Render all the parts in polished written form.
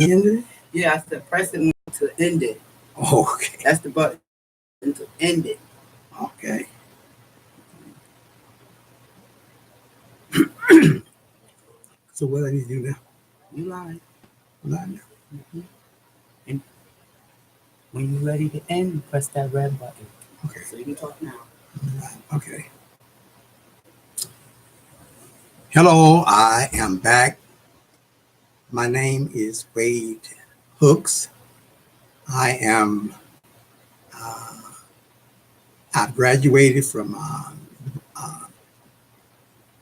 End it? Yeah, I said press it to end it. Okay. That's the button to end it. Okay. So what I need to do now? You lying. Not now. Mm-hmm. And when you're ready to end, you press that red button. Okay. So you can talk now. Okay. Hello, I am back. My name is Wade Hooks. I am. Uh, I've graduated from uh,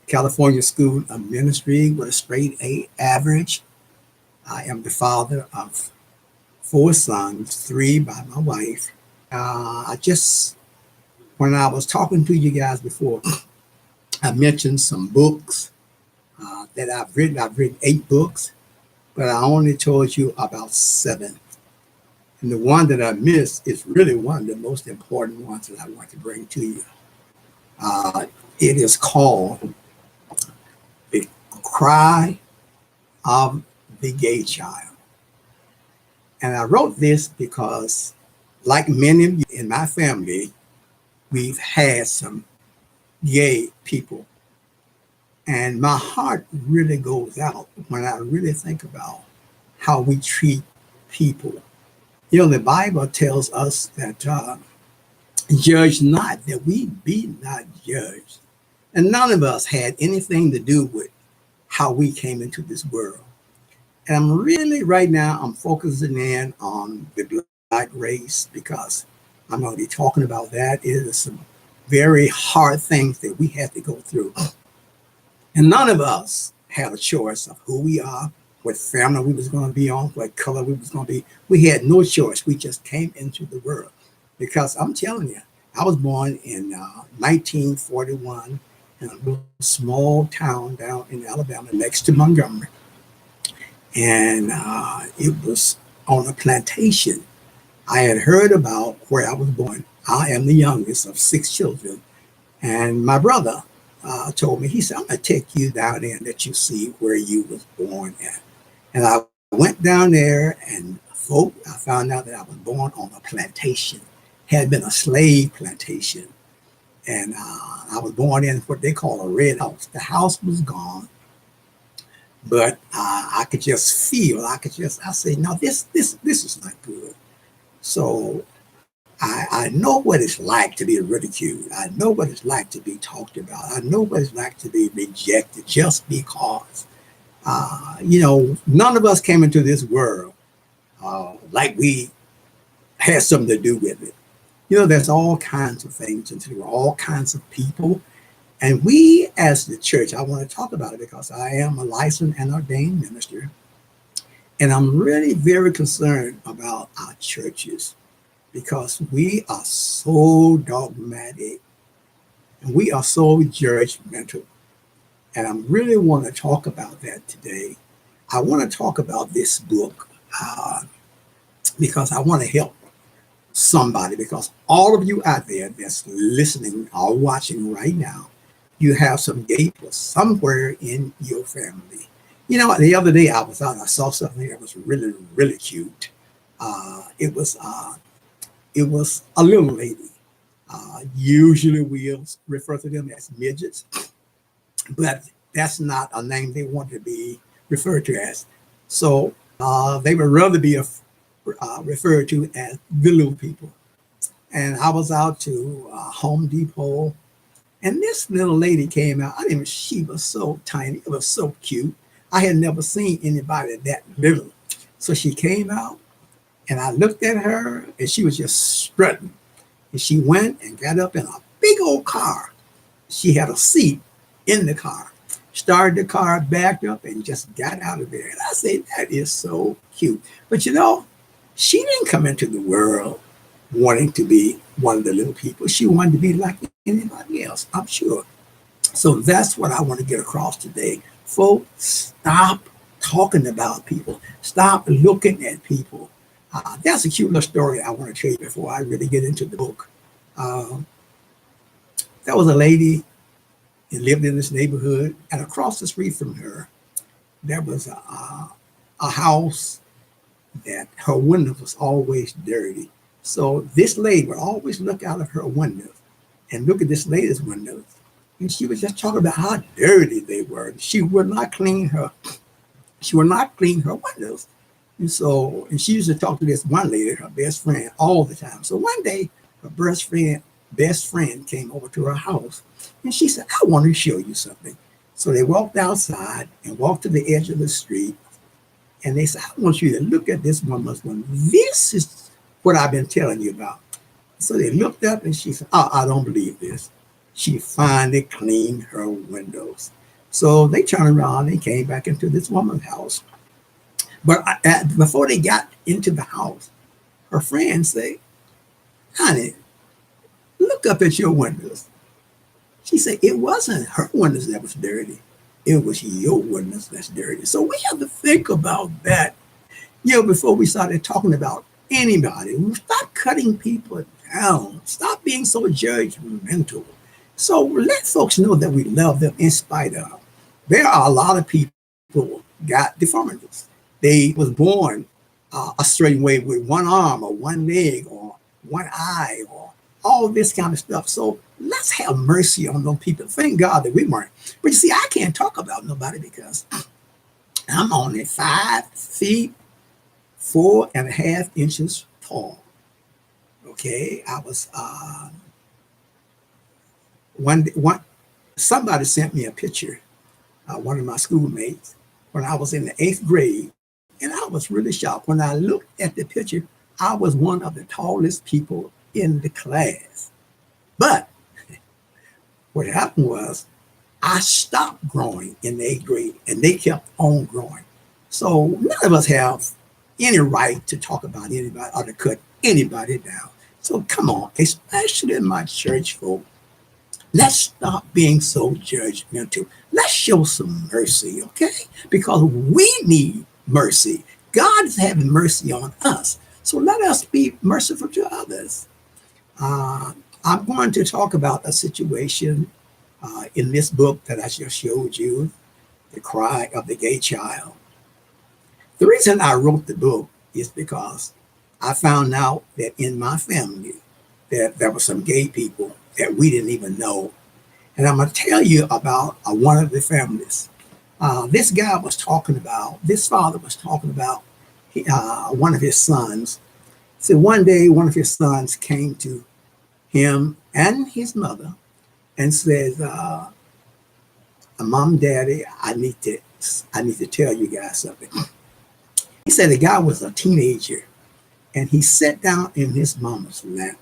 California School of Ministry with a straight A average. I am the father of four sons, three by my wife. When I was talking to you guys before, I mentioned some books that I've written. I've written 8 books, but I only told you about 7. And the one that I missed is really one of the most important ones that I want to bring to you. It is called The Cry of the Gay Child. And I wrote this because, like many of you in my family, we've had some gay people. And my heart really goes out when I really think about how we treat people. You know, the Bible tells us that judge not, that we be not judged. And none of us had anything to do with how we came into this world. And I'm really, right now, I'm focusing in on the black race because I'm going to be talking about that. It is some very hard things that we have to go through. And none of us had a choice of who we are, what family we was going to be on, what color we was going to be. We had no choice. We just came into the world. Because I'm telling you, I was born in 1941 in a little small town down in Alabama next to Montgomery. And it was on a plantation. I had heard about where I was born. I am the youngest of 6 children. And my brother told me, he said, I'm going to take you down there and let you see where you was born at. And I went down there and I found out that I was born on a plantation. Had been a slave plantation. And I was born in what they call a red house. The house was gone, but I could just feel. I say, no, this is not good. So I know what it's like to be ridiculed. I know what it's like to be talked about. I know what it's like to be rejected just because. None of us came into this world like we had something to do with it. There's all kinds of things and there are all kinds of people. And we, as the church, I want to talk about it because I am a licensed and ordained minister. And I'm really very concerned about our churches because we are so dogmatic and we are so judgmental. And I really want to talk about that today. I want to talk about this book uh, because I want to help somebody, because all of you out there that's listening or watching right now, you have some gay people somewhere in your family. The other day I was out, I saw something that was really, really cute. Uh, it was uh, it was a little lady. Usually we'll refer to them as midgets, but that's not a name they want to be referred to as. So they would rather be referred to as the little people. And I was out to Home Depot, and this little lady came out. I mean, she was so tiny. It was so cute. I had never seen anybody that little. So she came out, and I looked at her, and she was just strutting. And she went and got up in a big old car. She had a seat in the car, started the car, backed up, and just got out of there. And I said, that is so cute. But she didn't come into the world wanting to be one of the little people. She wanted to be like anybody else, I'm sure. So that's what I want to get across today. Folks, stop talking about people. Stop looking at people. That's a cute little story I want to tell you before I really get into the book. Um, there was a lady that lived in this neighborhood, and across the street from her, there was a house, that her window was always dirty. So this lady would always look out of her window and look at this lady's windows. And she was just talking about how dirty they were. She would not clean her. She would not clean her windows. And she used to talk to this one lady, her best friend, all the time. So one day, her best friend came over to her house, and she said, "I want to show you something." So they walked outside and walked to the edge of the street, and they said, "I want you to look at this woman's window. This is what I've been telling you about." So they looked up, and she said, "Oh, I don't believe this." She finally cleaned her windows. So they turned around and came back into this woman's house. But before they got into the house, her friend said, "Honey, look up at your windows." She said, "It wasn't her windows that was dirty. It was your windows that's dirty." So we have to think about that, before we started talking about anybody. We stop cutting people down. Stop being so judgmental. So let folks know that we love them in spite of. There are a lot of people who got deformities. They was born a certain way with one arm or one leg or one eye or all this kind of stuff. So let's have mercy on those people. Thank God that we weren't. But you see, I can't talk about nobody because I'm only 5 feet 4.5 inches tall. Okay, I was one. Somebody sent me a picture. One of my schoolmates when I was in the 8th grade, and I was really shocked. When I looked at the picture, I was one of the tallest people in the class. But what happened was I stopped growing in the 8th grade, and they kept on growing. So none of us have any right to talk about anybody or to cut anybody down. So come on, especially in my church folk, let's stop being so judgmental. Let's show some mercy, okay? Because we need mercy. God is having mercy on us. So let us be merciful to others. I'm going to talk about a situation in this book that I just showed you, The Cry of the Gay Child. The reason I wrote the book is because I found out that in my family that there were some gay people that we didn't even know. And I'm going to tell you about one of the families. This father was talking about one of his sons. So one day, one of his sons came to him and his mother and says, "Mom, Daddy, I need to tell you guys something." He said the guy was a teenager, and he sat down in his mama's lap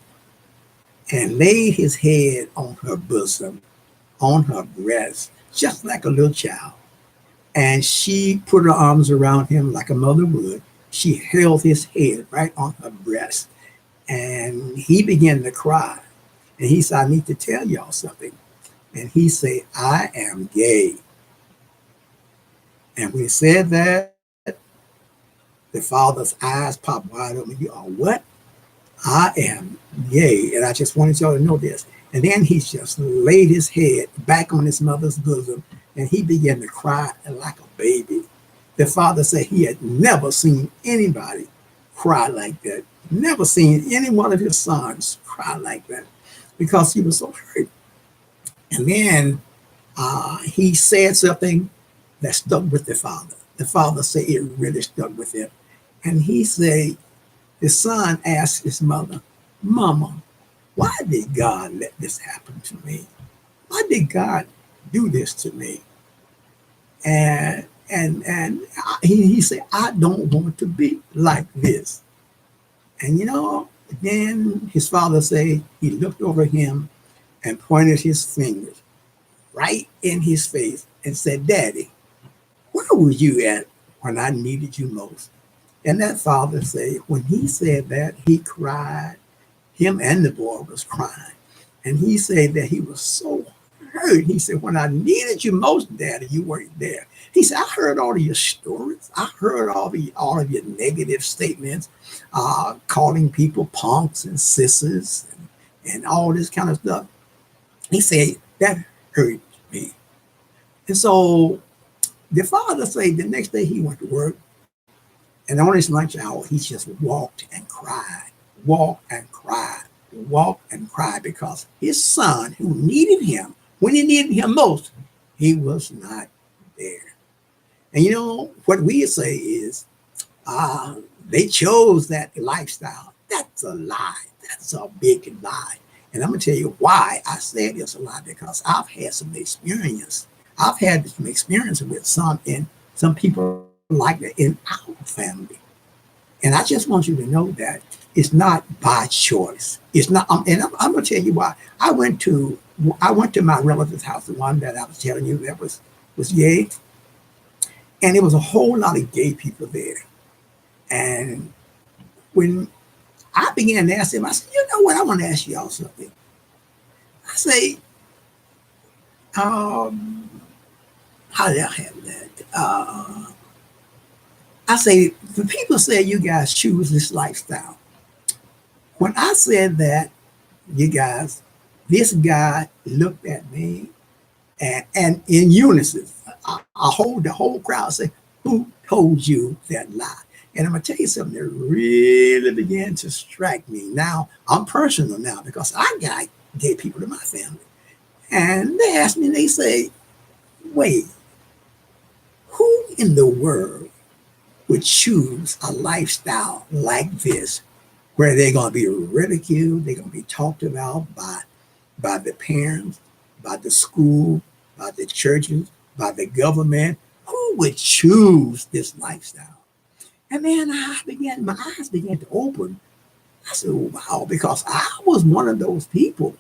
and laid his head on her bosom, on her breast, just like a little child. And she put her arms around him like a mother would. She held his head right on her breast, and he began to cry. And he said, "I need to tell y'all something." And he said, "I am gay." And when he said that, the father's eyes popped wide open. "You are what?" "I am gay." And I just wanted y'all to know this. And then he just laid his head back on his mother's bosom, and he began to cry like a baby. The father said he had never seen anybody cry like that, never seen any one of his sons cry like that, because he was so hurt. And then he said something that stuck with the father. The father said it really stuck with him. And he said, the son asked his mother, "Mama, why did God let this happen to me? Why did God do this to me?" And he said, "I don't want to be like this." And then his father said he looked over him and pointed his fingers right in his face and said, "Daddy, where were you at when I needed you most?" And that father said, when he said that, he cried. Him and the boy was crying. And he said that he was so hurt. He said, "When I needed you most, Daddy, you weren't there." He said, "I heard all of your stories. I heard all of your negative statements, calling people punks and sissies and all this kind of stuff." He said, "That hurt me." And so the father said the next day he went to work, And on his lunch hour, he just walked and cried, walked and cried because his son, who needed him when he needed him most, he was not there. And you know what we say is, they chose that lifestyle. That's a lie. That's a big lie. And I'm gonna tell you why I said it's a lie, because I've had some experience. I've had some experience with some people like that in our family. And I just want you to know that it's not by choice. It's not. And I'm going to tell you why. I went to my relative's house, the one that I was telling you that was gay, and there was a whole lot of gay people there. And when I began to ask them, I said, you know what? I want to ask y'all something. I say, how did I have that? I say, the people say you guys choose this lifestyle. When I said that, you guys, this guy looked at me and in unison, the whole crowd say, who told you that lie? And I'm gonna tell you something that really began to strike me. Now, I'm personal now because I got gay people in my family. And they asked me, they say, wait, who in the world would choose a lifestyle like this where they're going to be ridiculed, they're going to be talked about by the parents, by the school, by the churches, by the government? Who would choose this lifestyle? And then my eyes began to open. I said, wow, because I was one of those people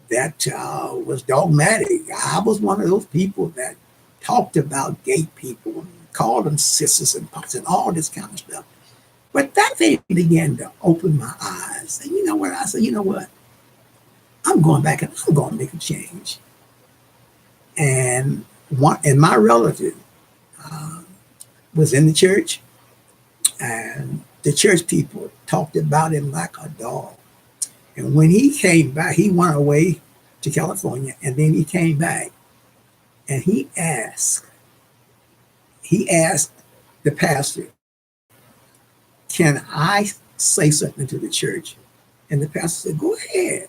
that was dogmatic. I was one of those people that talked about gay people and called them sisters and punks and all this kind of stuff. But that thing began to open my eyes. And you know what? I said, you know what? I'm going back and I'm going to make a change. And my relative was in the church, and the church people talked about him like a dog. And when he came back, he went away to California, and then he came back, and he asked the pastor, can I say something to the church? And the pastor said, go ahead.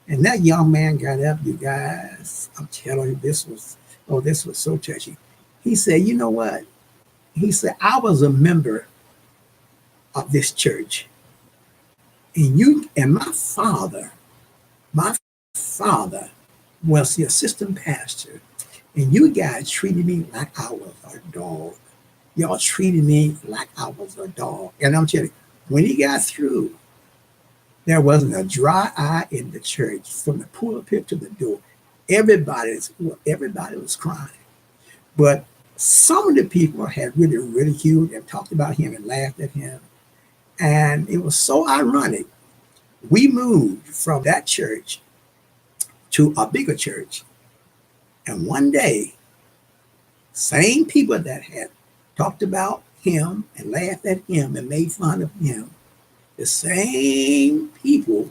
And that young man got up, you guys. I'm telling you, this was so touching. He said, you know what? He said, I was a member of this church. And my father was the assistant pastor. And you guys treated me like I was a dog. Y'all treated me like I was a dog. And I'm telling you, when he got through, there wasn't a dry eye in the church from the pulpit to the door. Everybody was crying. But some of the people had really ridiculed and talked about him and laughed at him. And it was so ironic. We moved from that church to a bigger church. And one day, same people that had talked about him and laughed at him and made fun of him, the same people,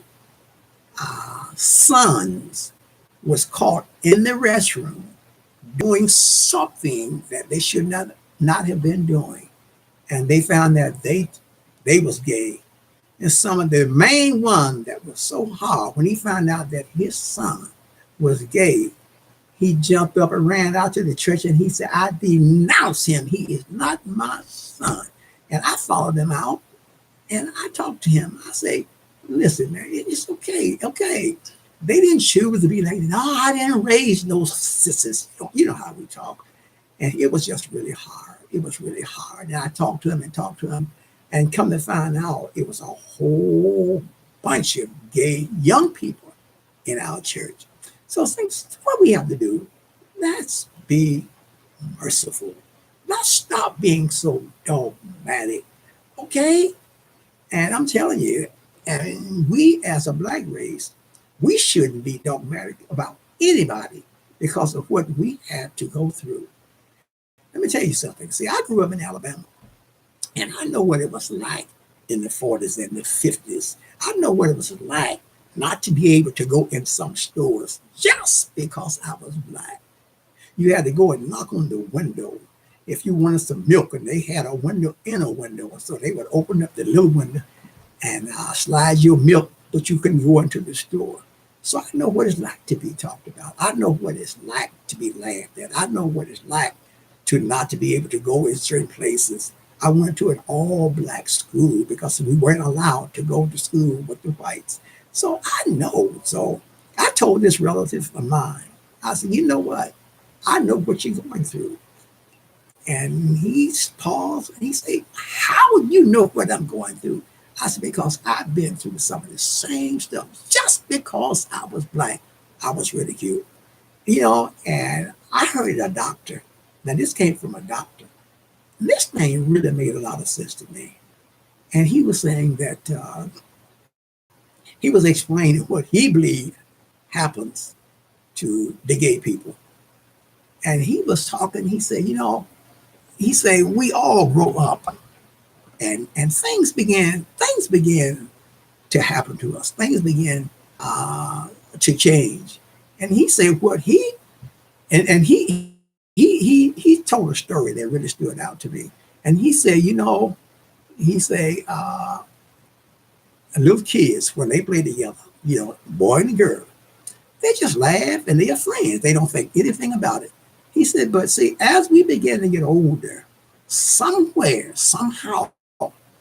sons was caught in the restroom doing something that they should not have been doing. And they found that they was gay. And some of the main one that was so hard, when he found out that his son was gay, he jumped up and ran out to the church and he said, I denounce him. He is not my son. And I followed him out and I talked to him. I say, listen, man, it's okay. Okay. They didn't choose to be like, no, I didn't raise those sisters. You know how we talk. And it was just really hard. It was really hard. And I talked to him. And come to find out, it was a whole bunch of gay young people in our church. So what we have to do, let's be merciful. Let's stop being so dogmatic, okay? And I'm telling you, and we as a black race, we shouldn't be dogmatic about anybody because of what we had to go through. Let me tell you something. See, I grew up in Alabama, and I know what it was like in the 40s and the 50s. I know what it was like not to be able to go in some stores just because I was black. You had to go and knock on the window if you wanted some milk, and they had a window in a window, so they would open up the little window and slide your milk, but you couldn't go into the store. So I know what it's like to be talked about. I know what it's like to be laughed at. I know what it's like to not to be able to go in certain places. I went to an all-black school because we weren't allowed to go to school with the whites. So I know. So I told this relative of mine, I said, you know what? I know what you're going through. And he paused and he said, how would you know what I'm going through? I said, because I've been through some of the same stuff. Just because I was black, I was ridiculed. And I heard a doctor. Now, this came from a doctor. This thing really made a lot of sense to me. And he was saying that he was explaining what he believed happens to the gay people. And he was talking, he said, we all grow up and things began to happen to us. Things began to change. And he said what he told a story that really stood out to me. And he said, little kids, when they play together, boy and girl, they just laugh and they are friends. They don't think anything about it. He said, but see, as we began to get older, somewhere, somehow,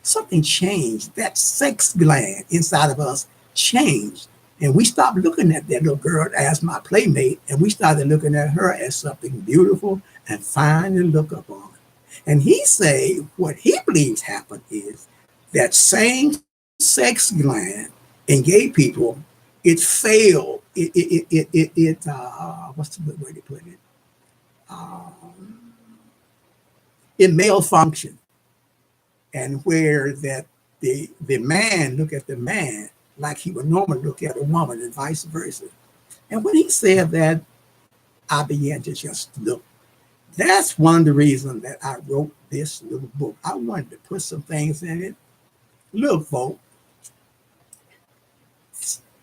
something changed. That sex gland inside of us changed. And we stopped looking at that little girl as my playmate, and we started looking at her as something beautiful and fine to look upon. And he say what he believes happened is that same sex gland in gay people, it failed. What's the good way to put it? It malfunctioned. And where that the man look at the man like he would normally look at a woman and vice versa. And when he said that, I began to just look. That's one of the reasons that I wrote this little book. I wanted to put some things in it. Look, folks,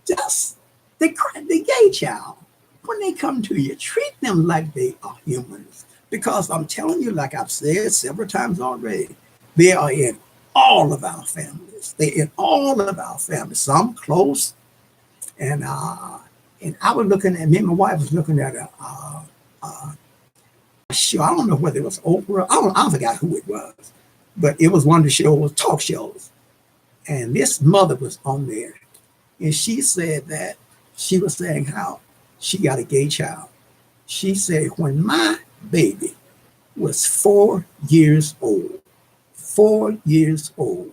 just the gay child, when they come to you, treat them like they are humans. Because I'm telling you, like I've said several times already, they are in all of our families. They're in all of our families, some close. And I was looking at, me and my wife was looking at a show. I don't know whether it was Oprah. I forgot who it was. But it was one of the shows, talk shows. And this mother was on there. And she said that, she was saying how she got a gay child. She said, when my baby was 4 years old, 4 years old,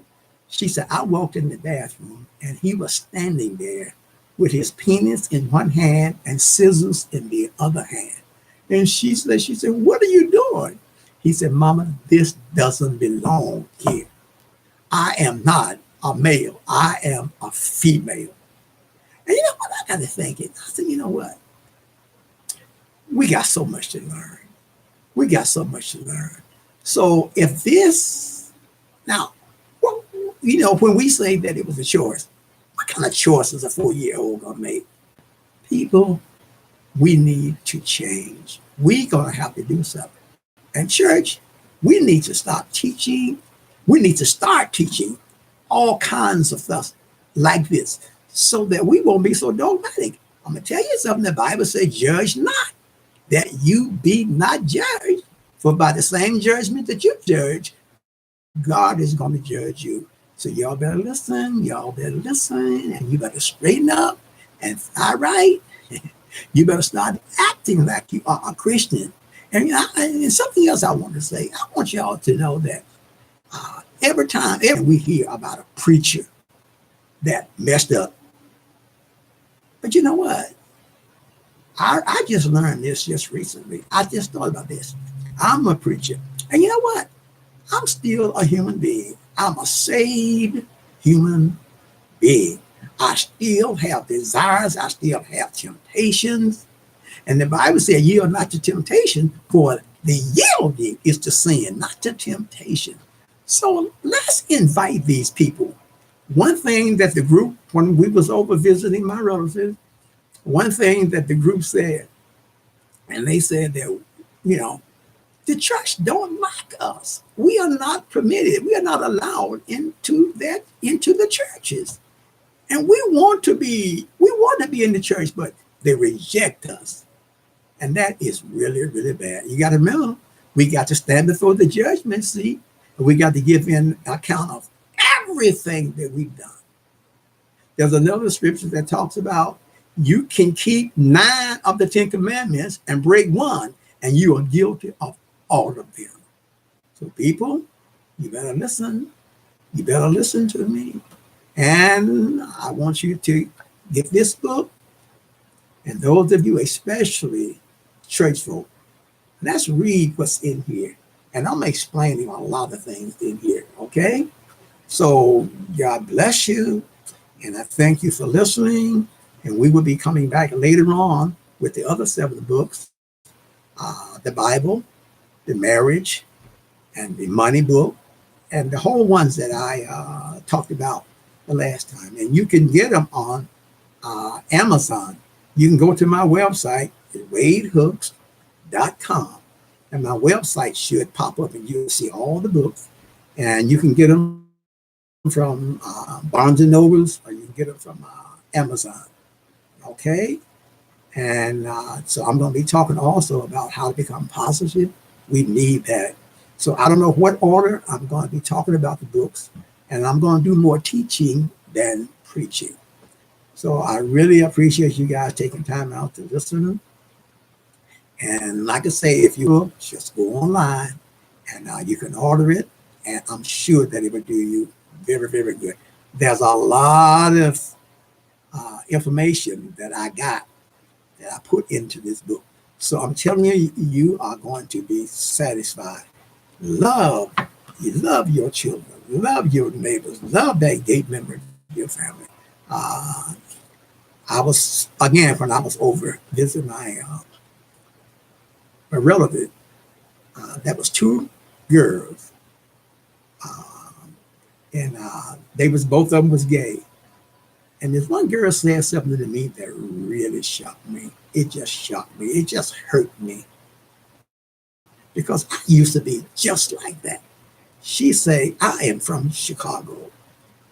she said, I walked in the bathroom and he was standing there with his penis in one hand and scissors in the other hand. And she said, what are you doing? He said, Mama, this doesn't belong here. I am not a male. I am a female. And you know what? I got to thinking. I said, you know what? We got so much to learn. We got so much to learn. So if this, now, well, when we say that it was a choice, what kind of choice is a 4-year-old gonna make? People, we need to change. We're gonna have to do something. And church, we need to stop teaching. We need to start teaching all kinds of stuff like this so that we won't be so dogmatic. I'm gonna tell you something. The Bible says, judge not, that you be not judged. For by the same judgment that you judge, God is going to judge you. So y'all better listen. And you better straighten up. And all right, you better start acting like you are a Christian. And something else I want to say, I want y'all to know that every time we hear about a preacher that messed up, but you know what? I just learned this just recently. I just thought about this. I'm a preacher. And you know what? I'm still a human being. I'm a saved human being. I still have desires. I still have temptations. And the Bible says, yield not to temptation, for the yielding is to sin, not to temptation. So let's invite these people. One thing that the group, when we was over visiting my relatives, one thing that the group said, and they said that, The church don't like us. We are not permitted. We are not allowed into the churches. And we want to be in the church, but they reject us. And that is really, really bad. You got to remember, we got to stand before the judgment seat. And we got to give in account of everything that we've done. There's another scripture that talks about you can keep 9 of the 10 commandments and break one, and you are guilty of all of them. So people, you better listen. You better listen to me. And I want you to get this book. And those of you, especially church folk, let's read what's in here. And I'm explaining a lot of things in here, okay? So God bless you. And I thank you for listening. And we will be coming back later on with the other 7 books, the Bible, the marriage, and the money book, and the whole ones that I talked about the last time. And you can get them on Amazon. You can go to my website, wadehooks.com. And my website should pop up and you'll see all the books. And you can get them from Barnes & Nobles, or you can get them from Amazon. Okay? And so I'm going to be talking also about how to become positive. We need that. So I don't know what order I'm going to be talking about the books. And I'm going to do more teaching than preaching. So I really appreciate you guys taking time out to listen. And like I say, if you just go online and you can order it, and I'm sure that it will do you very, very good. There's a lot of information that I got that I put into this book. So I'm telling you, you are going to be satisfied. Love your children, love your neighbors, love that gay member of your family. I was, again, when I was over visiting my relative, that was 2 girls, and they was, both of them was gay. And this one girl said something to me that really shocked me. It just shocked me. It just hurt me. Because I used to be just like that. She said, I am from Chicago.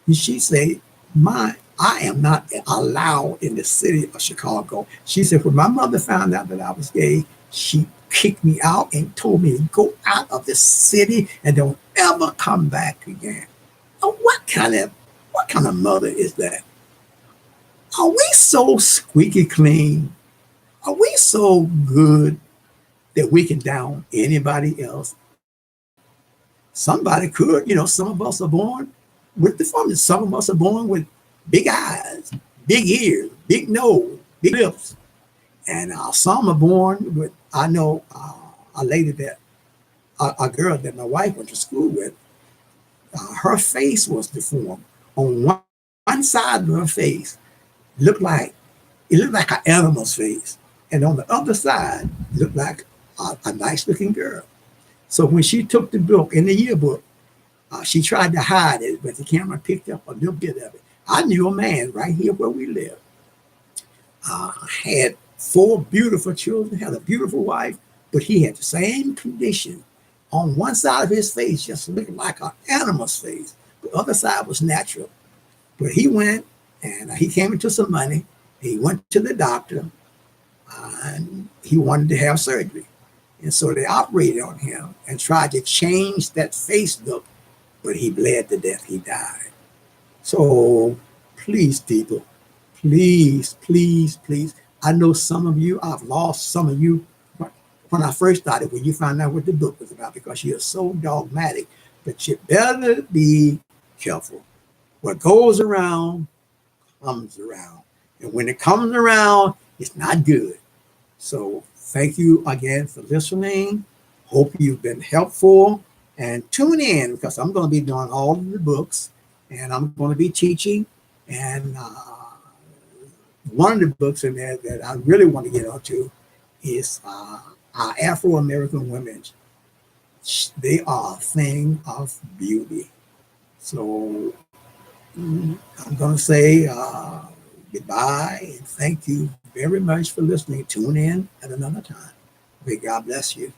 And she said, I am not allowed in the city of Chicago. She said, when my mother found out that I was gay, she kicked me out and told me to go out of the city and don't ever come back again. Now, what kind of mother is that? Are we so squeaky clean? Are we so good that we can down anybody else? Somebody could, some of us are born with deformities. Some of us are born with big eyes, big ears, big nose, big lips. And some are born with, I know a lady that, a girl that my wife went to school with, her face was deformed. On one side of her face, it looked like an animal's face. And on the other side, it looked like a nice looking girl. So when she took the book in the yearbook, she tried to hide it, but the camera picked up a little bit of it. I knew a man right here where we live. Had 4 beautiful children, had a beautiful wife, but he had the same condition. On one side of his face just looked like an animal's face. The other side was natural. But he went and he came into some money. He went to the doctor and he wanted to have surgery. And so they operated on him and tried to change that face look, but he bled to death. He died. So please, people, please, please, please. I know some of you, I've lost some of you when I first started, when you found out what the book was about, because you're so dogmatic. But you better be careful. What goes around comes around. And when it comes around, it's not good. So thank you again for listening. Hope you've been helpful. And tune in, because I'm going to be doing all of the books, and I'm going to be teaching. And one of the books in there that I really want to get onto is our Afro-American women. They are a thing of beauty. So I'm going to say goodbye and thank you very much for listening. Tune in at another time. May God bless you.